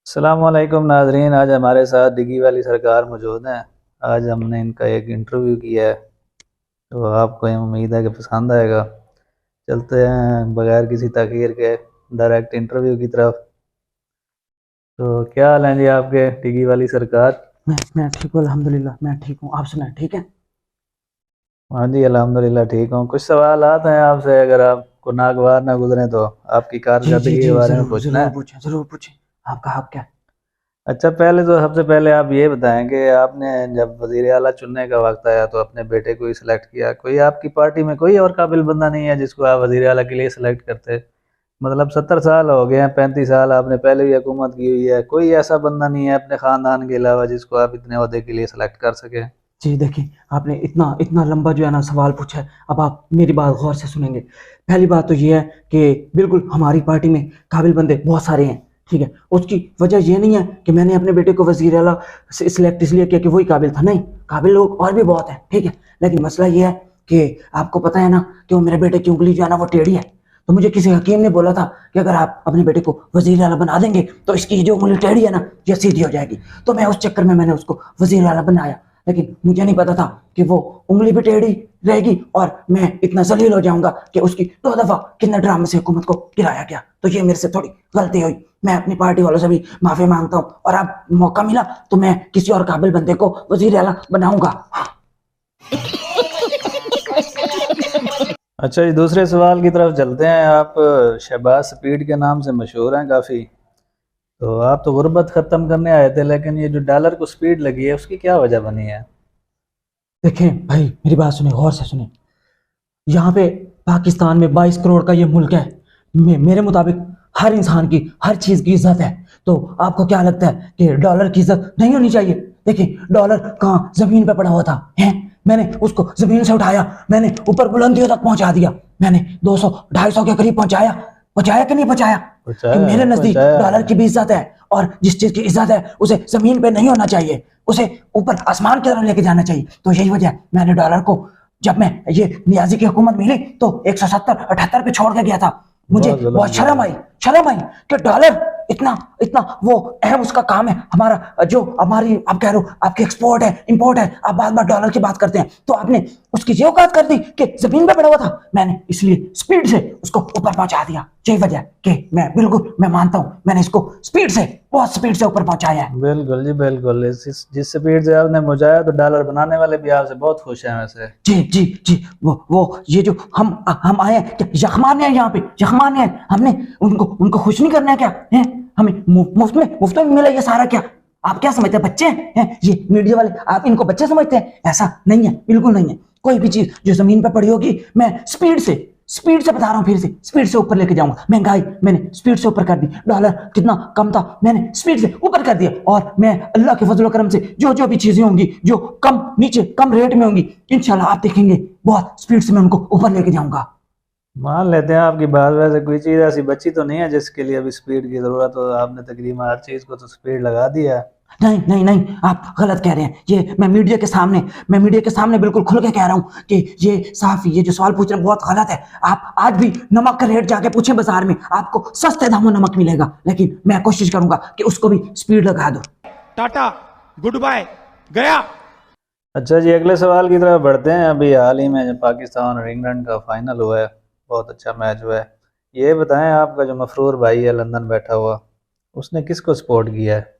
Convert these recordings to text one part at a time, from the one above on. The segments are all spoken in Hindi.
अस्सलामुअलैकुम नाजरीन। आज हमारे साथ डिगी वाली सरकार मौजूद हैं। आज हमने इनका एक इंटरव्यू किया है, तो आपको ये उम्मीद है कि पसंद आएगा। चलते हैं बगैर किसी तखीर के डायरेक्ट इंटरव्यू की तरफ। तो क्या हाल है जी आपके डिगी वाली सरकार? मैं ठीक हूँ अल्हम्दुलिल्लाह। मैं ठीक हूँ, आप सुनाए ठीक है? हाँ जी, अल्हम्दुलिल्लाह ठीक हूँ। कुछ सवाल आते हैं आपसे, अगर आपको नागवार ना गुजरे तो आपकी जी जी कारकर्दगी के जी, बारे में जरूर पूछना जरूर है। पूछें, जरूर पूछें। आपका हक क्या है? अच्छा, पहले तो सबसे पहले आप ये बताएं कि आपने जब वजीर आला चुनने का वक्त आया तो अपने बेटे को ही सिलेक्ट किया। कोई आपकी पार्टी में कोई और काबिल बंदा नहीं है जिसको आप वजीर आला के लिए सिलेक्ट करते? मतलब 70 साल हो गए हैं, 35 साल आपने पहले भी हुकूमत की हुई है, कोई ऐसा बंदा नहीं है अपने खानदान के अलावा जिसको आप इतने ओहदे के लिए सिलेक्ट कर सके? जी देखिए, आपने इतना इतना लंबा जो है ना सवाल पूछा है। अब आप मेरी बात गौर से सुनेंगे। पहली बात तो ये है कि बिल्कुल हमारी पार्टी में काबिल बंदे बहुत सारे हैं, ठीक है। उसकी वजह ये नहीं है कि मैंने अपने बेटे को वजीर आला से सिलेक्ट इसलिए किया कि वही काबिल था, नहीं। काबिल लोग और भी बहुत हैं, ठीक है। लेकिन मसला ये है कि आपको पता है ना कि वो मेरे बेटे की उंगली जो है ना वो टेढ़ी है। तो मुझे किसी हकीम ने बोला था कि अगर आप अपने बेटे को वजीर आला बना देंगे तो इसकी जो उंगली टेढ़ी है ना ये सीधी हो जाएगी। तो मैं उस चक्कर में मैंने उसको वजीर आला बनाया। लेकिन मुझे नहीं पता था कि वो उंगली भी टेढ़ी रहेगी और मैं इतना जलील हो जाऊंगा कि उसकी 2 दफा कितने ड्रामे से हुकूमत को गिराया गया। तो ये मेरे से थोड़ी गलती हुई। मैं अपनी पार्टी वालों से भी माफी मांगता हूँ और अब मौका मिला तो मैं किसी और काबिल बंदे को वजीर आला बनाऊंगा। हाँ। अच्छा जी, दूसरे सवाल की तरफ चलते हैं। आप शहबाज स्पीड के नाम से मशहूर हैं काफ़ी। तो आप तो गुर्बत ख़त्म करने आए थे, लेकिन ये जो डॉलर को स्पीड लगी है उसकी क्या वजह बनी है? देखें भाई, मेरी बात सुने, गौर से सुने। यहाँ पे पाकिस्तान में 22 करोड़ का ये मुल्क है। मेरे मुताबिक हर इंसान की हर चीज की इज्जत है। तो आपको क्या लगता है कि डॉलर की इज्जत नहीं होनी चाहिए? देखिए, डॉलर कहाँ जमीन पे पड़ा हुआ था है, मैंने उसको जमीन से उठाया, मैंने ऊपर बुलंदियों तक पहुंचा दिया। मैंने 200 250 के करीब पहुंचाया। पहुंचाया कि नहीं पहुंचाया? कि पहुंचाया मेरे है, नजदीक पहुंचाया डॉलर है। की भी इज्जत है। और जिस चीज की इज्जत है उसे जमीन पे नहीं होना चाहिए, उसे ऊपर आसमान की तरफ लेके जाना चाहिए। तो यही वजह है मैंने डॉलर को, जब मैं ये नियाजी की हुकूमत मिली तो 170 78 पे छोड़ के गया था। मुझे बहुत जुल्म बहुत किया है। शर्म आई कि डॉलर इतना इतना वो अहम उसका काम है हमारा, जो हमारी, आप कह रहे हो आपकी एक्सपोर्ट है इंपोर्ट है, आप बार बार डॉलर की बात करते हैं। तो आपने उसकी ये औकात कर दी कि जमीन पे पड़ा हुआ था। मैंने इसलिए स्पीड से उसको ऊपर पहुंचा दिया। यही वजह है कि मैं बिल्कुल मैं मानता हूं मैंने इसको स्पीड से, बहुत स्पीड से ऊपर पहुंचाया है। बिल्कुल जी, बिल्कुल। जिस स्पीड से आपने पहुंचाया तो डॉलर बनाने वाले भी आपसे बहुत खुश हैं वैसे। जी जी जी, वो ये जो हम आए हैं क्या यखमान है, यहाँ पे यखमान है। हमने उनको उनको खुश नहीं करना है क्या है? हमें मुफ्त में मिला ये सारा क्या? आप क्या समझते हैं बच्चे हैं ये मीडिया वाले? आप इनको बच्चे समझते हैं? ऐसा नहीं है, बिल्कुल नहीं है। कोई भी चीज जो जमीन पे पड़ी होगी मैं स्पीड से बता रहा हूँ, फिर से स्पीड से ऊपर लेके जाऊंगा। महंगाई मैंने स्पीड से ऊपर कर दी। डॉलर कितना कम था, मैंने स्पीड से ऊपर कर दिया। और मैं अल्लाह के फजल करम से जो जो भी चीजें होंगी जो कम नीचे कम रेट में होंगी, इंशाल्लाह आप देखेंगे बहुत स्पीड से मैं उनको ऊपर लेके जाऊंगा। मान लेते हैं आपकी बात। वैसे कोई चीज़ ऐसी बची तो नहीं है जिसके लिए अभी स्पीड की ज़रूरत हो? आपने तकरीबन हर चीज़ को तो स्पीड लगा दिया है। नहीं नहीं नहीं, आप गलत कह रहे हैं। ये मैं मीडिया के सामने बिल्कुल खुल के कह रहा हूँ कि ये साफ, ये जो सवाल पूछ रहे हैं बहुत गलत है। आप आज भी नमक का रेट जाके पूछे बाजार में, आपको सस्ते दामों नमक मिलेगा। लेकिन मैं कोशिश करूंगा कि उसको भी स्पीड लगा दो। टाटा गुड बाय गया। अच्छा जी, अगले सवाल की तरफ बढ़ते हैं। अभी हाल ही में पाकिस्तान और इंग्लैंड का फाइनल हुआ है, बहुत अच्छा मैच हुआ है। ये बताएं, आपका जो मफरूर भाई है लंदन बैठा हुआ, उसने किसको सपोर्ट किया है?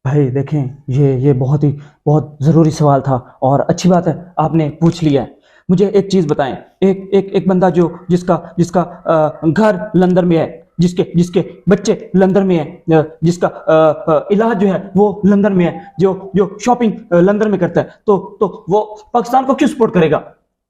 भाई देखें, ये बहुत ज़रूरी सवाल था और अच्छी बात है आपने पूछ लिया है। मुझे एक चीज़ बताएं, एक बंदा जो जिसका जिसका घर लंदन में है, जिसके जिसके बच्चे लंदन में है, जिसका इलाज जो है वो लंदन में है, जो जो शॉपिंग लंदन में करता है, तो वो पाकिस्तान को क्यों सपोर्ट करेगा?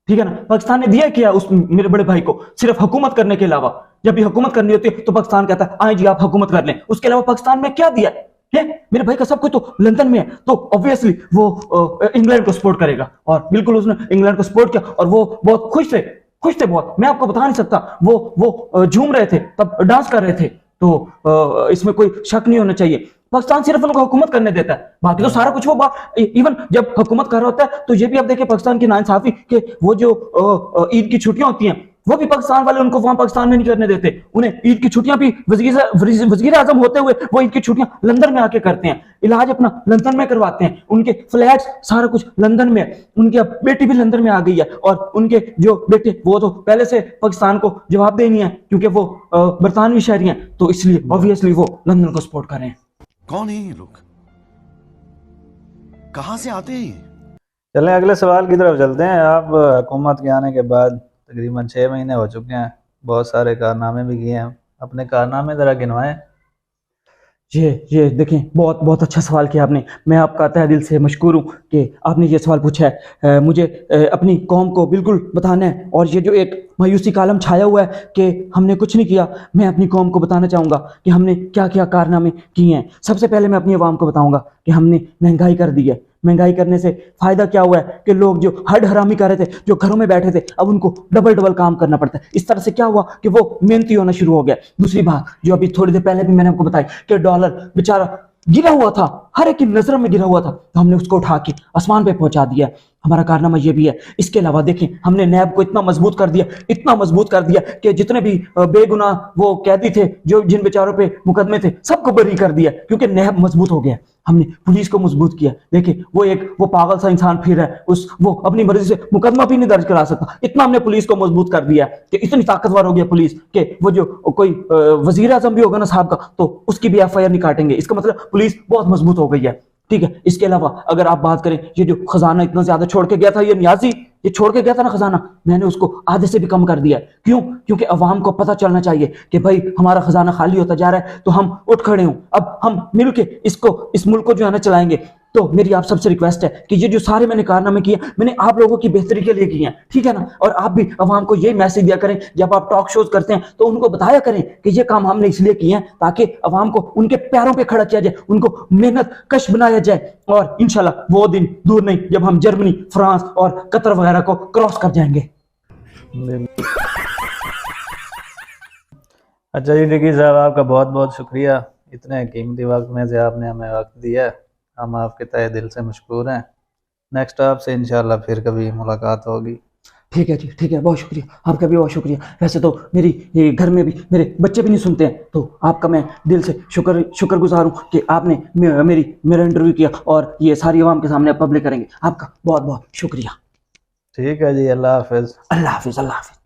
ठीक है ना। पाकिस्तान ने दिया क्या उस मेरे बड़े भाई को? सिर्फ हुकूमत करने के अलावा। जब भी हुकूमत करनी होती है तो पाकिस्तान कहता है आए जी आप हुकूमत कर लें। उसके अलावा पाकिस्तान में क्या दिया है? मेरे भाई का सब कुछ तो लंदन में है, तो ऑब्वियसली वो इंग्लैंड को सपोर्ट करेगा। और बिल्कुल उसने इंग्लैंड को सपोर्ट किया और वो बहुत खुश थे बहुत। मैं आपको बता नहीं सकता, वो झूम रहे थे, तब डांस कर रहे थे। तो इसमें कोई शक नहीं होना चाहिए। पाकिस्तान सिर्फ उनको हुकूमत करने देता है, बाकी तो सारा कुछ वो इवन जब हुकूमत कर रहा होता है तो ये भी आप देखिए पाकिस्तान की नाइंसाफी कि वो जो ईद की छुट्टियां होती हैं वो भी पाकिस्तान वाले उनको वहां पाकिस्तान में नहीं करने देते। उन्हें ईद की छुट्टियां भी वजीर आजम होते हुए वो ईद की छुट्टियां लंदन में आके करते हैं, इलाज अपना लंदन में करवाते हैं, उनके फ्लैट्स सारा कुछ लंदन में है, उनकी अब बेटी भी लंदन में आ गई है और उनके जो बेटे वो तो पहले से पाकिस्तान को जवाब देनी है क्योंकि वो बरतानवी शहरी हैं, तो इसलिए ऑब्वियसली वो लंदन को सपोर्ट कर रहे हैं। कौन है ये लोग, कहां से आते हैं ये? चलें अगले सवाल की तरफ चलते हैं। आप हुकूमत के आने के बाद तकरीबन 6 महीने हो चुके हैं, बहुत सारे कारनामे भी किए हैं, अपने कारनामे ज़रा गिनवाएं। ये देखें, बहुत बहुत अच्छा सवाल किया आपने। मैं आपका तहे दिल से मशकूर हूँ कि आपने ये सवाल पूछा है। मुझे अपनी कौम को बिल्कुल बताना है, और ये जो एक मायूसी का आलम छाया हुआ है कि हमने कुछ नहीं किया, मैं अपनी कौम को बताना चाहूँगा कि हमने क्या क्या कारनामे किए हैं। सबसे पहले मैं अपनी आवाम को बताऊँगा कि हमने महंगाई कर दी है। महंगाई करने से फायदा क्या हुआ है कि लोग जो हड हरामी कर रहे थे, जो घरों में बैठे थे, अब उनको डबल डबल काम करना पड़ता है। इस तरह से क्या हुआ कि वो मेहनती होना शुरू हो गया। दूसरी बात जो अभी थोड़ी देर पहले भी मैंने आपको बताई कि डॉलर बेचारा गिरा हुआ था, हर एक की नजर में गिरा हुआ था, तो हमने उसको उठा के आसमान पे पहुंचा दिया। हमारा कारनामा ये भी है। इसके अलावा देखें, हमने नैब को इतना मजबूत कर दिया, इतना मजबूत कर दिया कि जितने भी बेगुनाह वो कैदी थे, जो जिन बेचारों पे मुकदमे थे, सबको बरी कर दिया क्योंकि नैब मजबूत हो गया। हमने पुलिस को मजबूत किया। देखिए वो पागल सा इंसान फिर है, वो अपनी मर्जी से मुकदमा भी नहीं दर्ज करा सकता। इतना हमने पुलिस को मजबूत कर दिया कि इतनी ताकतवर हो गया पुलिस कि वो जो कोई वजीर आजम भी होगा ना साहब का, तो उसकी भी FIR नहीं काटेंगे। इसका मतलब पुलिस बहुत मजबूत हो गई है। ठीक है, इसके अलावा अगर आप बात करें, ये जो खजाना इतना ज्यादा छोड़ के गया था ये नियाजी, ये छोड़ के गया था ना खजाना, मैंने उसको आधे से भी कम कर दिया। क्यों? क्योंकि अवाम को पता चलना चाहिए कि भाई हमारा खजाना खाली होता जा रहा है, तो हम उठ खड़े हों, अब हम मिलके इस मुल्क को जो है ना चलाएंगे। तो मेरी आप सबसे रिक्वेस्ट है कि ये जो सारे मैंने कारनामे किए, मैंने आप लोगों की बेहतरी के लिए किए हैं, ठीक है ना। और आप भी अवाम को ये मैसेज दिया करें, जब आप टॉक शोज करते हैं तो उनको बताया करें कि ये काम हमने इसलिए किए हैं ताकि अवाम को उनके पैरों पे खड़ा किया जाए, उनको मेहनत कश बनाया जाए, और इंशाल्लाह वो दिन दूर नहीं जब हम जर्मनी, फ्रांस और कतर वगैरह को क्रॉस कर जाएंगे। अच्छा जी डिकी साहब, आपका बहुत बहुत शुक्रिया, इतने कीमती वक्त में से आपने हमें वक्त दिया है, हम आपके तहे दिल से मशकूर हैं। नेक्स्ट आपसे इंशाल्लाह फिर कभी मुलाकात होगी। ठीक है जी, ठीक है, बहुत शुक्रिया, आपका भी बहुत शुक्रिया। वैसे तो मेरी ये घर में भी मेरे बच्चे भी नहीं सुनते हैं, तो आपका मैं दिल से शुक्रगुजार हूँ कि आपने मेरा इंटरव्यू किया और ये सारी आवाम के सामने पब्लिक करेंगे। आपका बहुत बहुत शुक्रिया। ठीक है जी, अल्लाह हाफिज़। अल्लाह हाफिज़, अल्लाह हाफिज़।